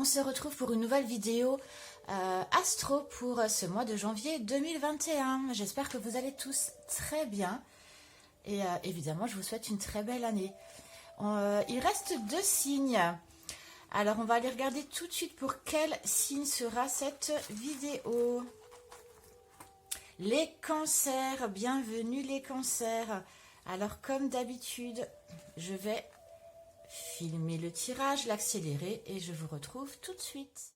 On se retrouve pour une nouvelle vidéo astro pour ce mois de janvier 2021. J'espère que vous allez tous très bien et évidemment je vous souhaite une très belle année. Il reste 2 signes. Alors on va aller regarder tout de suite pour quel signe sera cette vidéo. Les cancers, bienvenue les cancers. Alors comme d'habitude, je vais filmer le tirage, l'accélérer et je vous retrouve tout de suite.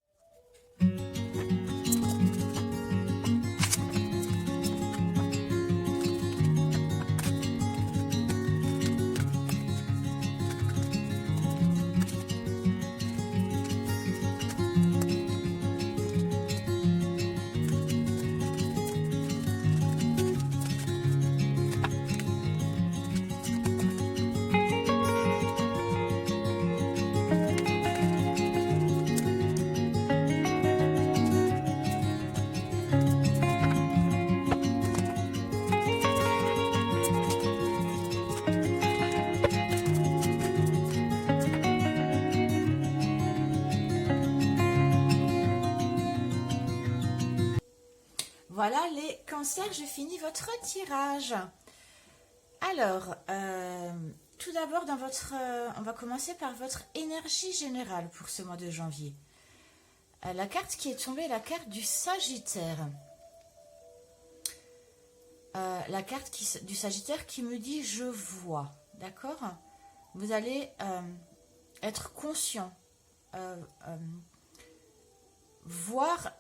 Voilà les cancers, je finis votre tirage. Alors, tout d'abord, on va commencer par votre énergie générale pour ce mois de janvier. La carte qui est tombée est la carte du Sagittaire. La carte du Sagittaire qui me dit « je vois », d'accord? Vous allez être conscient, voir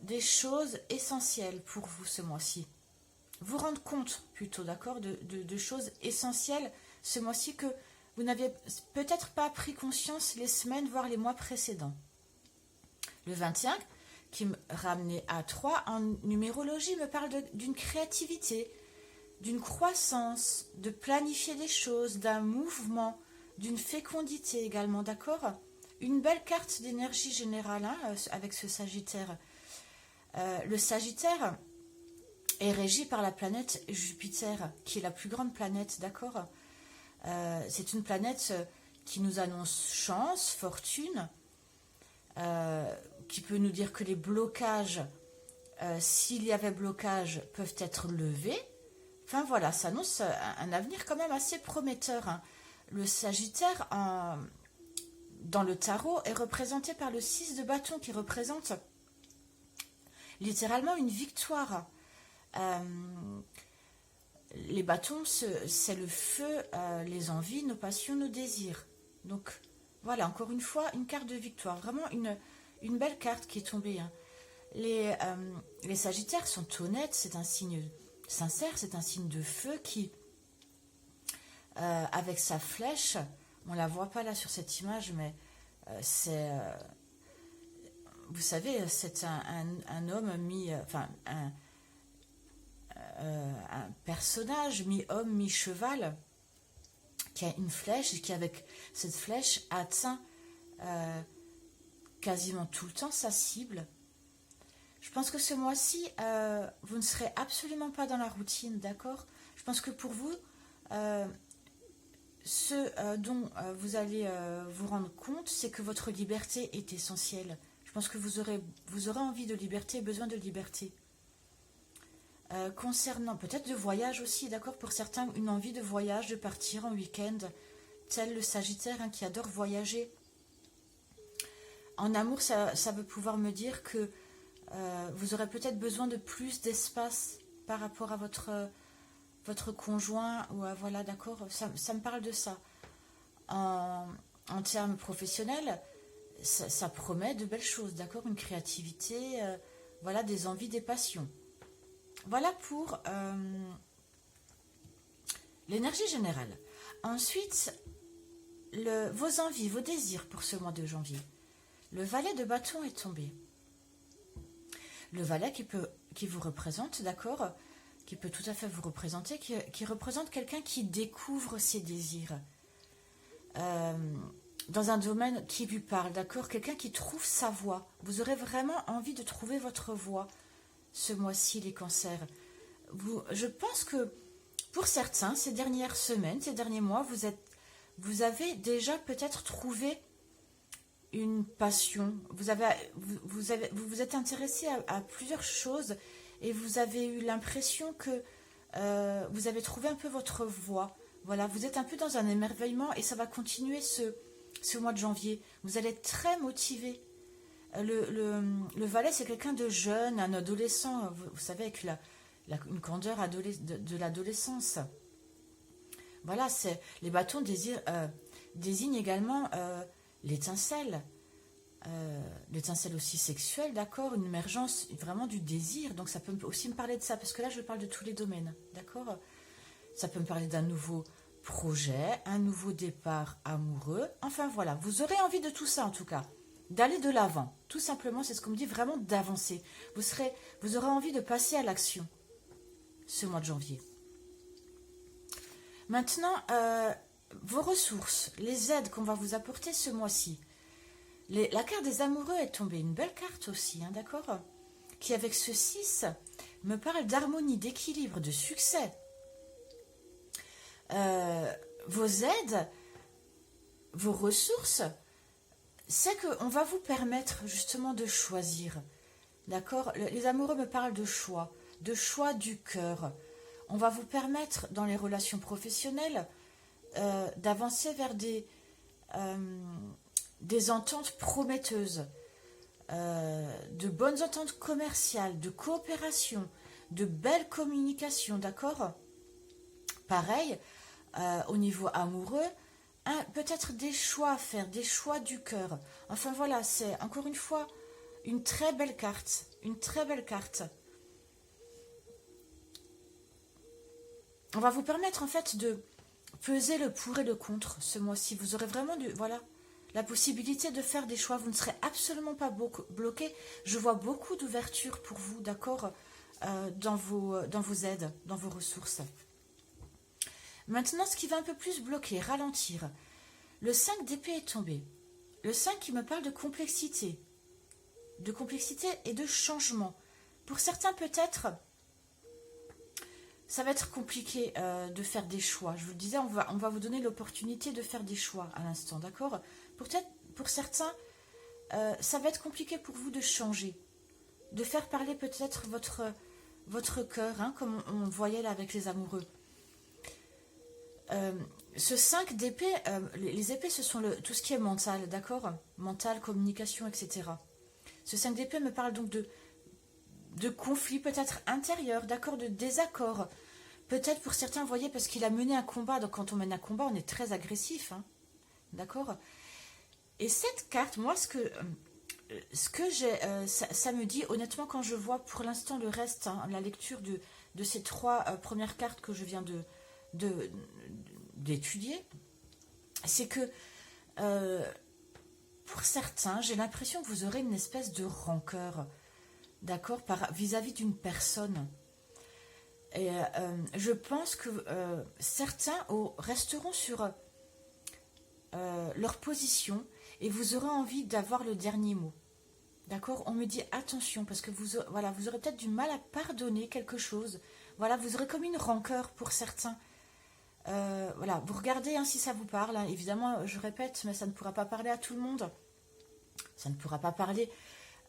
des choses essentielles pour vous ce mois-ci. Vous rendre compte plutôt, d'accord, de choses essentielles ce mois-ci que vous n'aviez peut-être pas pris conscience les semaines, voire les mois précédents. Le 21, qui me ramenait à 3 en numérologie, me parle d'une créativité, d'une croissance, de planifier des choses, d'un mouvement, d'une fécondité également, d'accord? Une belle carte d'énergie générale hein, avec ce Sagittaire. Le Sagittaire est régi par la planète Jupiter, qui est la plus grande planète, d'accord? C'est une planète qui nous annonce chance, fortune, qui peut nous dire que les blocages, s'il y avait blocage, peuvent être levés. Enfin voilà, ça annonce un avenir quand même assez prometteur. Hein. Le Sagittaire, dans le tarot, est représenté par le 6 de bâton, qui représente littéralement une victoire. Les bâtons, c'est le feu, les envies, nos passions, nos désirs. Donc voilà, encore une fois, une carte de victoire. Vraiment une belle carte qui est tombée. Hein. Les Sagittaires sont honnêtes, c'est un signe sincère, c'est un signe de feu qui, avec sa flèche, on ne la voit pas là sur cette image, mais c'est... vous savez, c'est un homme enfin, un personnage mi-homme, mi-cheval, qui a une flèche et qui, avec cette flèche, atteint quasiment tout le temps sa cible. Je pense que ce mois-ci, vous ne serez absolument pas dans la routine, d'accord? Je pense que pour vous, ce dont vous allez vous rendre compte, c'est que votre liberté est essentielle. Je pense que vous aurez envie de liberté, besoin de liberté. Concernant peut-être de voyage aussi, d'accord? Pour certains, une envie de voyage, de partir en week-end, tel le Sagittaire hein, qui adore voyager. En amour, ça veut pouvoir me dire que vous aurez peut-être besoin de plus d'espace par rapport à votre conjoint, ou voilà, d'accord? Ça me parle de ça. En termes professionnels, ça promet de belles choses, d'accord? Une créativité, voilà, des envies, des passions. Voilà pour l'énergie générale. Ensuite, vos envies, vos désirs pour ce mois de janvier. Le valet de bâton est tombé. Le valet qui vous représente, d'accord? Qui peut tout à fait vous représenter, qui représente quelqu'un qui découvre ses désirs. Dans un domaine qui lui parle, d'accord? Quelqu'un qui trouve sa voie. Vous aurez vraiment envie de trouver votre voie ce mois-ci, les cancers. Je pense que pour certains, ces dernières semaines, ces derniers mois, vous avez déjà peut-être trouvé une passion. Vous vous êtes intéressé à plusieurs choses et vous avez eu l'impression que vous avez trouvé un peu votre voie. Voilà, vous êtes un peu dans un émerveillement et ça va continuer ce mois de janvier. Vous allez être très motivé. Le valet, c'est quelqu'un de jeune, un adolescent, vous savez, avec une candeur de l'adolescence. Voilà, les bâtons désignent également l'étincelle. L'étincelle aussi sexuelle, d'accord, une émergence vraiment du désir. Donc ça peut aussi me parler de ça, parce que là, je parle de tous les domaines, d'accord. Ça peut me parler d'un nouveau projet, un nouveau départ amoureux. Enfin voilà, vous aurez envie de tout ça en tout cas. D'aller de l'avant. Tout simplement, c'est ce qu'on me dit, vraiment d'avancer. Vous aurez envie de passer à l'action ce mois de janvier. Maintenant, vos ressources, les aides qu'on va vous apporter ce mois-ci. La carte des amoureux est tombée, une belle carte aussi, hein, d'accord, qui avec ce 6 me parle d'harmonie, d'équilibre, de succès. Vos aides, vos ressources, c'est qu'on va vous permettre justement de choisir. D'accord? Les amoureux me parlent de choix du cœur. On va vous permettre dans les relations professionnelles d'avancer vers des ententes prometteuses, de bonnes ententes commerciales, de coopération, de belles communications, d'accord? Pareil, au niveau amoureux, peut-être des choix à faire, des choix du cœur. Enfin voilà, c'est encore une fois une très belle carte, une très belle carte. On va vous permettre en fait de peser le pour et le contre ce mois-ci. Vous aurez vraiment la possibilité de faire des choix. Vous ne serez absolument pas bloqué. Je vois beaucoup d'ouverture pour vous, d'accord, dans vos aides, dans vos ressources. Maintenant, ce qui va un peu plus bloquer, ralentir. Le 5 d'épée est tombé. Le 5 qui me parle de complexité et de changement. Pour certains, peut-être, ça va être compliqué de faire des choix. Je vous le disais, on va vous donner l'opportunité de faire des choix à l'instant, d'accord? Pour certains, ça va être compliqué pour vous de changer, de faire parler peut-être votre cœur, hein, comme on voyait là avec les amoureux. Ce 5 d'épée, les épées, ce sont tout ce qui est mental, d'accord? Mental, communication, etc. Ce 5 d'épée me parle donc de conflits peut-être intérieurs, d'accord, de désaccords. Peut-être pour certains, vous voyez, parce qu'il a mené un combat. Donc quand on mène un combat, on est très agressif, hein, d'accord? Et cette carte, moi, ce que j'ai, ça me dit, honnêtement, quand je vois pour l'instant le reste, hein, la lecture de ces 3 premières cartes que je viens d'étudier, c'est que pour certains, j'ai l'impression que vous aurez une espèce de rancœur, d'accord, vis-à-vis d'une personne. Et je pense que certains resteront sur leur position et vous aurez envie d'avoir le dernier mot. D'accord? On me dit attention parce que vous aurez peut-être du mal à pardonner quelque chose. Voilà, vous aurez comme une rancœur pour certains. Voilà, vous regardez hein, si ça vous parle. Hein. Évidemment, je répète, mais ça ne pourra pas parler à tout le monde. Ça ne pourra pas parler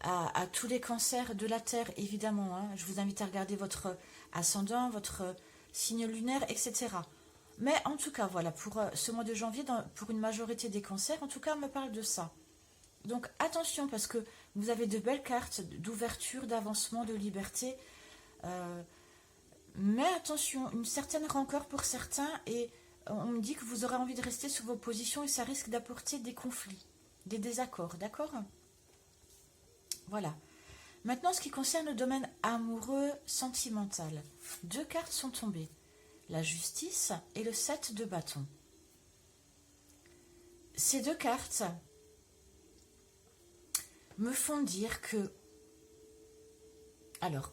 à tous les cancers de la Terre, évidemment. Hein. Je vous invite à regarder votre ascendant, votre signe lunaire, etc. Mais en tout cas, voilà, pour ce mois de janvier, pour une majorité des cancers, en tout cas, on me parle de ça. Donc attention, parce que vous avez de belles cartes d'ouverture, d'avancement, de liberté. Mais attention, une certaine rancœur pour certains, et on me dit que vous aurez envie de rester sur vos positions et ça risque d'apporter des conflits, des désaccords, d'accord ? Voilà. Maintenant, ce qui concerne le domaine amoureux, sentimental, 2 cartes sont tombées. La justice et le 7 de bâton. Ces 2 cartes me font dire que... Alors,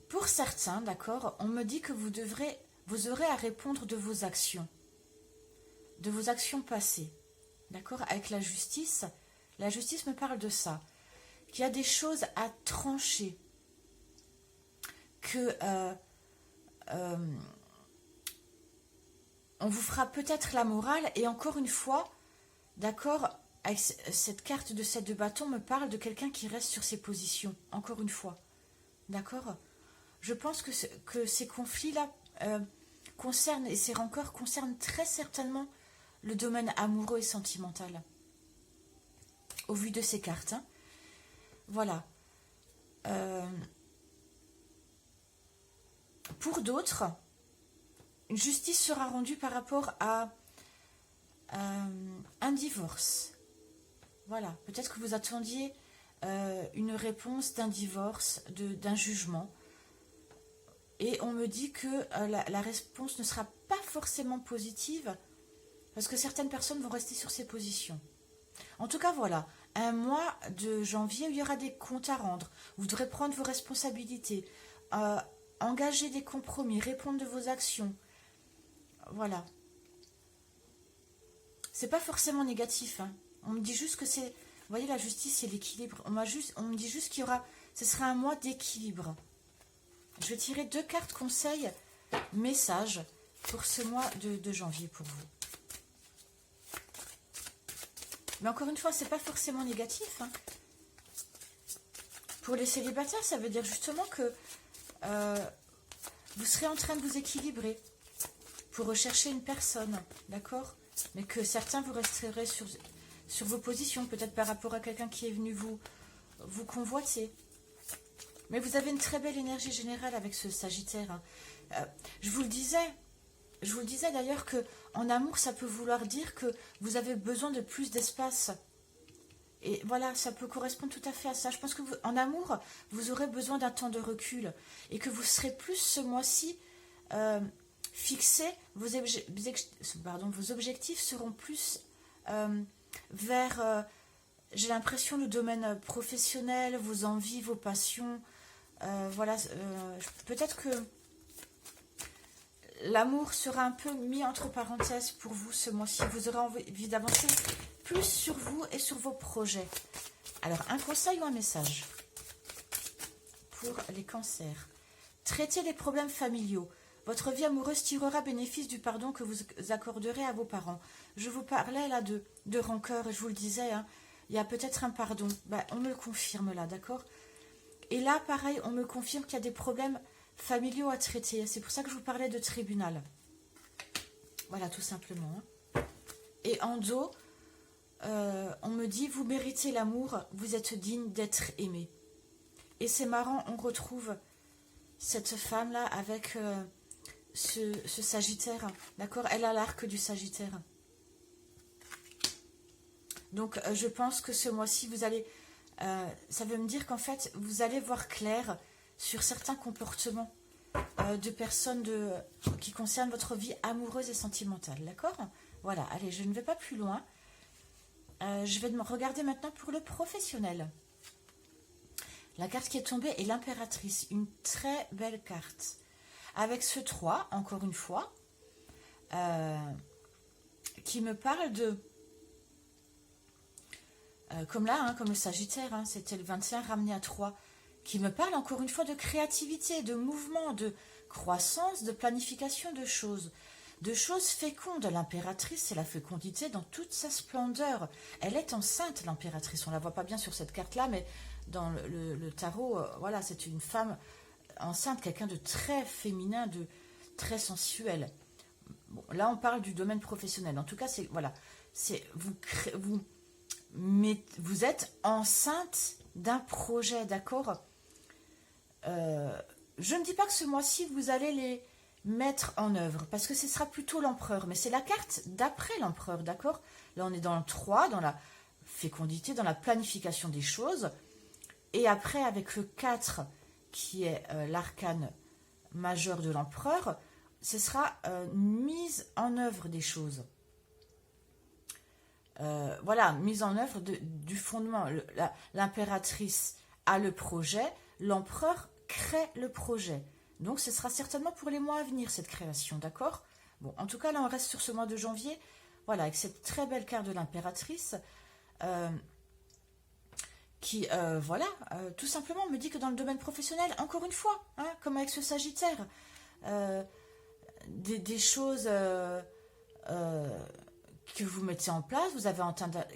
pour certains, d'accord, on me dit que vous aurez à répondre de vos actions passées, d'accord, avec la justice me parle de ça, qu'il y a des choses à trancher, que on vous fera peut-être la morale, et encore une fois, d'accord, avec cette carte de 7 de bâton me parle de quelqu'un qui reste sur ses positions, encore une fois. D'accord? Je pense que ces conflits-là concernent, et ces rancœurs concernent très certainement le domaine amoureux et sentimental. Au vu de ces cartes. Hein. Voilà. Pour d'autres, une justice sera rendue par rapport à un divorce. Voilà. Peut-être que vous attendiez une réponse d'un divorce, d'un jugement. Et on me dit que la réponse ne sera pas forcément positive parce que certaines personnes vont rester sur ces positions. En tout cas, voilà, un mois de janvier où il y aura des comptes à rendre. Vous devrez prendre vos responsabilités, engager des compromis, répondre de vos actions. Voilà. C'est pas forcément négatif. Hein. On me dit juste que c'est... Vous voyez, la justice et l'équilibre. On me dit juste qu'il y aura... Ce sera un mois d'équilibre. Je vais tirer 2 cartes conseils, messages pour ce mois de janvier pour vous. Mais encore une fois, c'est pas forcément négatif. Hein. Pour les célibataires, ça veut dire justement que vous serez en train de vous équilibrer pour rechercher une personne, d'accord? Mais que certains vous resterez sur vos positions, peut-être par rapport à quelqu'un qui est venu vous convoiter. Mais vous avez une très belle énergie générale avec ce Sagittaire. Hein. Je vous le disais d'ailleurs que en amour, ça peut vouloir dire que vous avez besoin de plus d'espace. Et voilà, ça peut correspondre tout à fait à ça. Je pense que en amour, vous aurez besoin d'un temps de recul et que vous serez plus ce mois-ci fixé. Vos objectifs seront plus vers, j'ai l'impression, le domaine professionnel, vos envies, vos passions. Voilà, peut-être que l'amour sera un peu mis entre parenthèses pour vous ce mois-ci. Vous aurez envie d'avancer plus sur vous et sur vos projets. Alors, un conseil ou un message pour les cancers. Traitez les problèmes familiaux. Votre vie amoureuse tirera bénéfice du pardon que vous accorderez à vos parents. Je vous parlais là de rancœur et je vous le disais, hein, il y a peut-être un pardon. Ben, on me le confirme là, d'accord? Et là, pareil, on me confirme qu'il y a des problèmes familiaux à traiter. C'est pour ça que je vous parlais de tribunal. Voilà, tout simplement. Hein. Et en dos, on me dit, vous méritez l'amour, vous êtes digne d'être aimé. Et c'est marrant, on retrouve cette femme-là avec ce Sagittaire. D'accord? Elle a l'arc du Sagittaire. Donc, je pense que ce mois-ci, vous allez... ça veut me dire qu'en fait, vous allez voir clair sur certains comportements de personnes qui concernent votre vie amoureuse et sentimentale. D'accord? Voilà, allez, je ne vais pas plus loin. Je vais regarder maintenant pour le professionnel. La carte qui est tombée est l'impératrice. Une très belle carte. Avec ce 3, encore une fois, qui me parle de... comme là, hein, comme le Sagittaire, hein, c'était le 21 ramené à 3, qui me parle encore une fois de créativité, de mouvement, de croissance, de planification de choses fécondes. L'impératrice, c'est la fécondité dans toute sa splendeur. Elle est enceinte, l'impératrice. On ne la voit pas bien sur cette carte-là, mais dans le tarot, voilà, c'est une femme enceinte, quelqu'un de très féminin, de très sensuel. Bon, là, on parle du domaine professionnel. En tout cas, c'est voilà, c'est vous êtes enceinte d'un projet, d'accord? Je ne dis pas que ce mois-ci, vous allez les mettre en œuvre, parce que ce sera plutôt l'empereur, mais c'est la carte d'après l'empereur, d'accord? Là, on est dans le 3, dans la fécondité, dans la planification des choses, et après, avec le 4, qui est l'arcane majeur de l'empereur, ce sera mise en œuvre des choses. Voilà, mise en œuvre du fondement. L'impératrice a le projet, l'empereur crée le projet. Donc, ce sera certainement pour les mois à venir, cette création, d'accord? Bon, en tout cas, là, on reste sur ce mois de janvier, voilà, avec cette très belle carte de l'impératrice, qui, voilà, tout simplement me dit que dans le domaine professionnel, encore une fois, hein, comme avec ce Sagittaire, des choses que vous mettez en place. Vous avez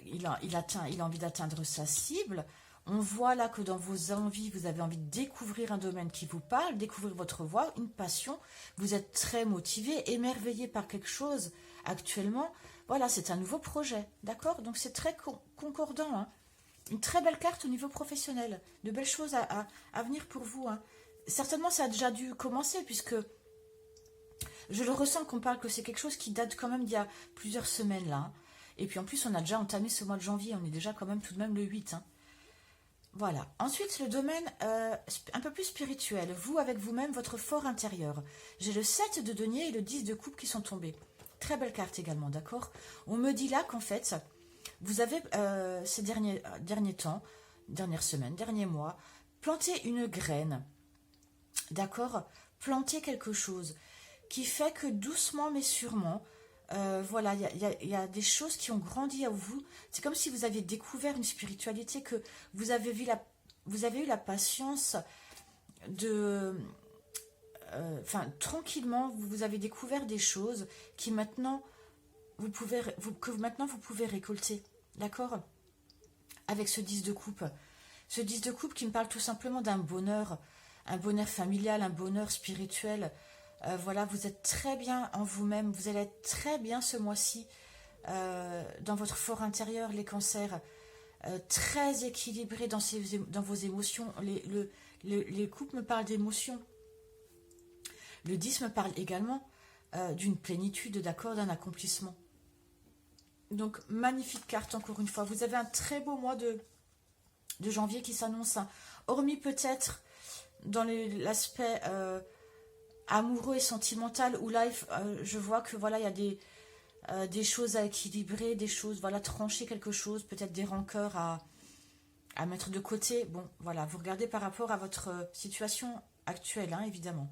il a envie d'atteindre sa cible. On voit là que dans vos envies, vous avez envie de découvrir un domaine qui vous parle, découvrir votre voie, une passion. Vous êtes très motivé, émerveillé par quelque chose actuellement. Voilà, c'est un nouveau projet, d'accord? Donc c'est très concordant, hein. Une très belle carte au niveau professionnel. De belles choses à venir pour vous, hein. Certainement, ça a déjà dû commencer, puisque je le ressens qu'on parle que c'est quelque chose qui date quand même d'il y a plusieurs semaines, là, hein. Et puis en plus, on a déjà entamé ce mois de janvier. On est déjà quand même tout de même le 8, hein. Voilà. Ensuite, le domaine un peu plus spirituel. Vous, avec vous-même, votre fort intérieur. J'ai le 7 de denier et le 10 de coupe qui sont tombés. Très belle carte également, d'accord? On me dit là qu'en fait, vous avez, ces derniers temps, dernières semaines, derniers mois, planté une graine, d'accord? Planté quelque chose qui fait que doucement mais sûrement, voilà, il y a des choses qui ont grandi à vous. C'est comme si vous aviez découvert une spiritualité, que vous avez eu la patience de... Enfin, tranquillement, vous avez découvert des choses qui maintenant, maintenant vous pouvez récolter. D'accord? Avec ce 10 de coupe. Ce 10 de coupe qui me parle tout simplement d'un bonheur. Un bonheur familial, un bonheur spirituel. Voilà, vous êtes très bien en vous-même, vous allez être très bien ce mois-ci dans votre fort intérieur, les cancers, très équilibré dans vos émotions. Les couples me parlent d'émotions. Le 10 me parle également d'une plénitude, d'accord, d'un accomplissement. Donc, magnifique carte encore une fois. Vous avez un très beau mois de janvier qui s'annonce, hein. Hormis peut-être dans l'aspect... amoureux et sentimental, où là, je vois que voilà, il y a des choses à équilibrer, des choses, voilà, trancher quelque chose, peut-être des rancœurs à mettre de côté. Bon, voilà, vous regardez par rapport à votre situation actuelle, hein, évidemment.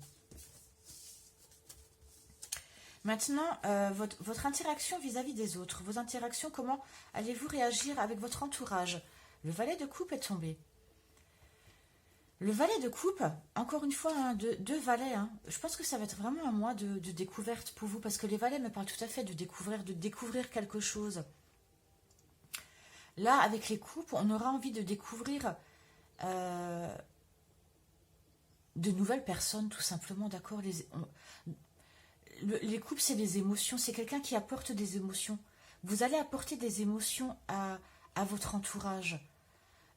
Maintenant, votre interaction vis-à-vis des autres, vos interactions, comment allez-vous réagir avec votre entourage? Le valet de coupe est tombé. Le valet de coupe, encore une fois, hein, deux valets, hein. Je pense que ça va être vraiment un mois de découverte pour vous, parce que les valets me parlent tout à fait de découvrir quelque chose. Là, avec les coupes, on aura envie de découvrir de nouvelles personnes, tout simplement, d'accord? Les coupes, c'est des émotions, c'est quelqu'un qui apporte des émotions. Vous allez apporter des émotions à votre entourage.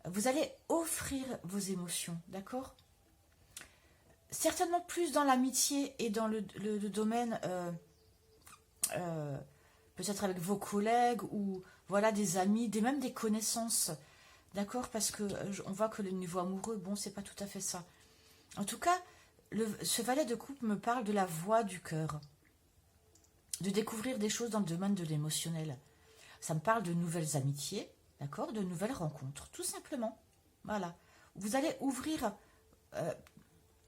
Vous allez offrir vos émotions, d'accord? Certainement plus dans l'amitié et dans le domaine, peut-être avec vos collègues ou voilà, des amis, même des connaissances, d'accord? Parce que on voit que le niveau amoureux, bon, c'est pas tout à fait ça. En tout cas, ce valet de coupe me parle de la voix du cœur, de découvrir des choses dans le domaine de l'émotionnel. Ça me parle de nouvelles amitiés, d'accord, de nouvelles rencontres, tout simplement. Voilà. Vous allez ouvrir,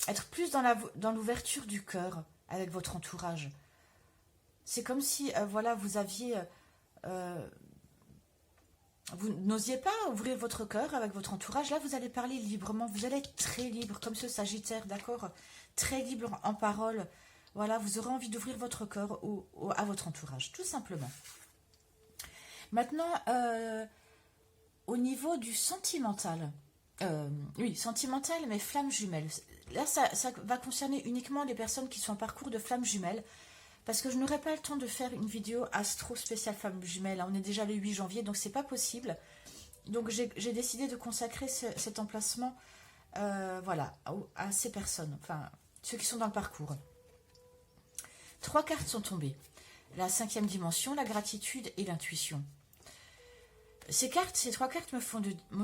être plus dans l'ouverture du cœur avec votre entourage. C'est comme si, voilà, vous aviez... vous n'osiez pas ouvrir votre cœur avec votre entourage. Là, vous allez parler librement. Vous allez être très libre, comme ce Sagittaire, d'accord? Très libre en parole. Voilà, vous aurez envie d'ouvrir votre cœur à votre entourage, tout simplement. Maintenant, au niveau du sentimental, oui, sentimental, mais flamme jumelle. Là, ça va concerner uniquement les personnes qui sont en parcours de flamme jumelle, parce que je n'aurai pas le temps de faire une vidéo astro spéciale flamme jumelle. On est déjà le 8 janvier, donc c'est pas possible. Donc j'ai décidé de consacrer cet emplacement, voilà, à ces personnes, enfin, ceux qui sont dans le parcours. 3 cartes sont tombées. La 5e dimension, la gratitude et l'intuition. Ces 3 cartes me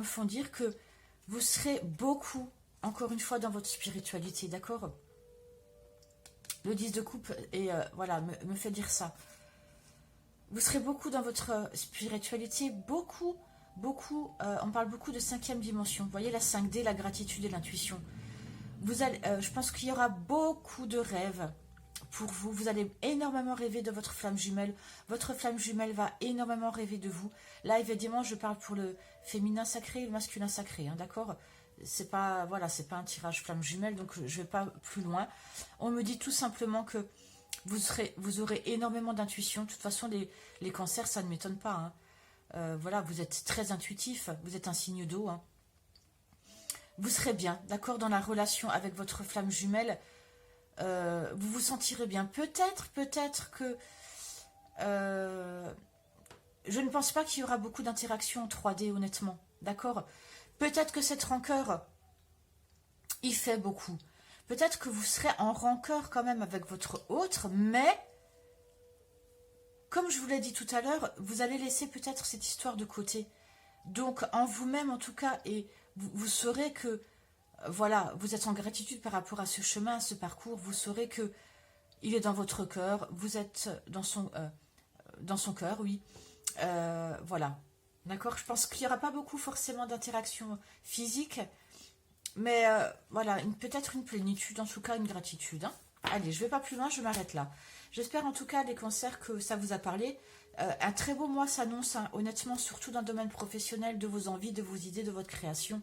font dire que vous serez beaucoup, encore une fois, dans votre spiritualité, d'accord? Le 10 de coupe voilà, me fait dire ça. Vous serez beaucoup dans votre spiritualité, beaucoup, on parle beaucoup de 5e dimension. Vous voyez la 5D, la gratitude et l'intuition. Je pense qu'il y aura beaucoup de rêves pour vous. Vous allez énormément rêver de votre flamme jumelle. Votre flamme jumelle va énormément rêver de vous. Là, évidemment, je parle pour le féminin sacré et le masculin sacré, hein, d'accord? C'est pas, voilà, c'est pas un tirage flamme jumelle, donc je vais pas plus loin. On me dit tout simplement que Vous aurez énormément d'intuition. De toute façon, les cancers, ça ne m'étonne pas, hein. Voilà, vous êtes très intuitif, vous êtes un signe d'eau, hein. Vous serez bien, d'accord, dans la relation avec votre flamme jumelle. Vous vous sentirez bien. Peut-être que... je ne pense pas qu'il y aura beaucoup d'interactions en 3D, honnêtement. D'accord? Peut-être que cette rancœur, il fait beaucoup. Peut-être que vous serez en rancœur quand même avec votre autre, mais... Comme je vous l'ai dit tout à l'heure, vous allez laisser peut-être cette histoire de côté. Donc, en vous-même, en tout cas, et vous saurez que, voilà, vous êtes en gratitude par rapport à ce chemin, à ce parcours. Vous saurez que il est dans votre cœur, vous êtes dans son cœur, oui. Voilà. D'accord? Je pense qu'il n'y aura pas beaucoup forcément d'interactions physiques, mais voilà, peut-être une plénitude, en tout cas une gratitude, hein. Allez, je ne vais pas plus loin, je m'arrête là. J'espère en tout cas, les cancers, que ça vous a parlé. Un très beau mois s'annonce, hein, honnêtement, surtout dans le domaine professionnel, de vos envies, de vos idées, de votre création.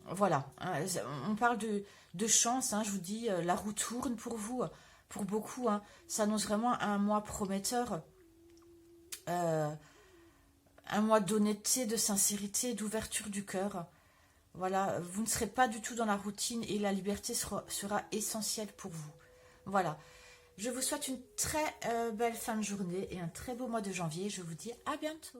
Voilà, hein, on parle de chance, hein, je vous dis, la roue tourne pour vous, pour beaucoup, hein. Ça annonce vraiment un mois prometteur, euh, un mois d'honnêteté, de sincérité, d'ouverture du cœur. Voilà, vous ne serez pas du tout dans la routine et la liberté sera essentielle pour vous. Voilà, je vous souhaite une très belle fin de journée et un très beau mois de janvier. Je vous dis à bientôt.